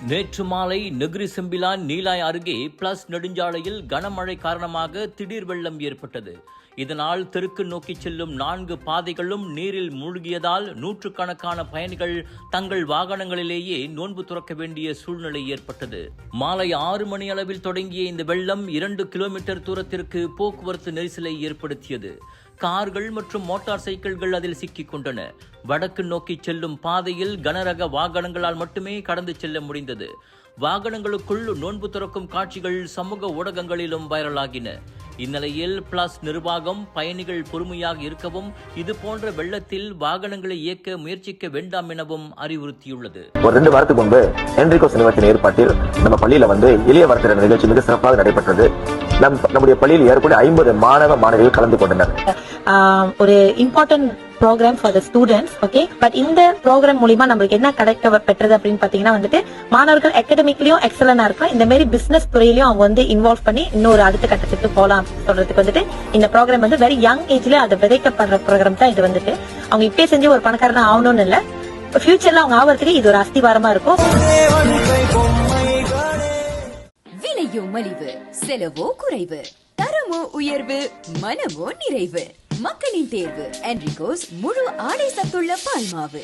நேற்று மாலை Negeri Sembilan Nilai அருகே பிளஸ் நெடுஞ்சாலையில் கனமழை காரணமாக திடீர் வெள்ளம் ஏற்பட்டது. இதனால் தெற்கு நோக்கி செல்லும் 4 பாதைகளும் நீரில் மூழ்கியதால் நூற்றுக்கணக்கான பயணிகள் தங்கள் வாகனங்களிலேயே நோன்பு துறக்க வேண்டிய சூழ்நிலை ஏற்பட்டது. மாலை 6 மணி அளவில் தொடங்கிய இந்த வெள்ளம் 2 கிலோமீட்டர் தூரத்திற்கு போக்குவரத்து நெரிசலை ஏற்படுத்தியது. கார்கள் மற்றும் மோட்டார் சைக்கிள்கள் அதில் சிக்கிக் கொண்டன. வடக்கு நோக்கி செல்லும் பாதையில் கனரக வாகனங்களால் மட்டுமே கடந்து செல்ல முடிந்தது. வாகனங்களுக்குள் நோன்பு துறக்கும் காட்சிகள் சமூக ஊடகங்களிலும் வைரலாகின. இந்நிலையில் பிளஸ் நிர்வாகம் பயணிகள் பொறுமையாக இருக்கவும் இது போன்ற வெள்ளத்தில் வாகனங்களை இயக்க முயற்சிக்க வேண்டாம் எனவும் அறிவுறுத்தியுள்ளது. ஒரு 2 வாரத்துக்கு முன்பு என்ரிகோ சினிமாவின் ஏற்பாட்டில் நம்ம பள்ளியில இளைய வர்த்தக நிகழ்ச்சி மிக சிறப்பாக நடைபெற்றது. நம்முடைய பள்ளியில் ஏற்பட 50 மாணவிகள் கலந்து கொண்டனர். ஒரு important program for the students. Okay, but இந்த ப்ரோக்ராம் மூலமா நம்மளுக்கு என்ன கிடைக்க பெற்றது அப்படின்னு பாத்தீங்கன்னா மாணவர்கள் அகாடமிக்லயும் எக்ஸலண்டா இருக்கும். இந்த மாதிரி பிசினஸ் துறையிலயும் அவங்க இன்வால்வ் பண்ணி இன்னொரு அடுத்த கட்டத்துக்கு போலாம் சொல்றதுக்கு இந்த ப்ரோக்ராம் வெரி யங் ஏஜ்ல அதை விதைக்கப்படுற ப்ரோக்ராம் தான் இது. அவங்க இப்பயே செஞ்சு ஒரு பணக்காரனா ஆகணும்னு இல்ல, ஃபியூச்சர்ல அவங்க ஆகிறதுக்கு இது ஒரு அஸ்திவாரமா இருக்கும். விலையோ மலிவு, செலவோ குறைவு, தரமோ உயர்வு, மனமோ நிறைவு. மக்களின் தேர்வு என்ரிகோஸ் முழு ஆடை சத்துள்ள பால் மாவு.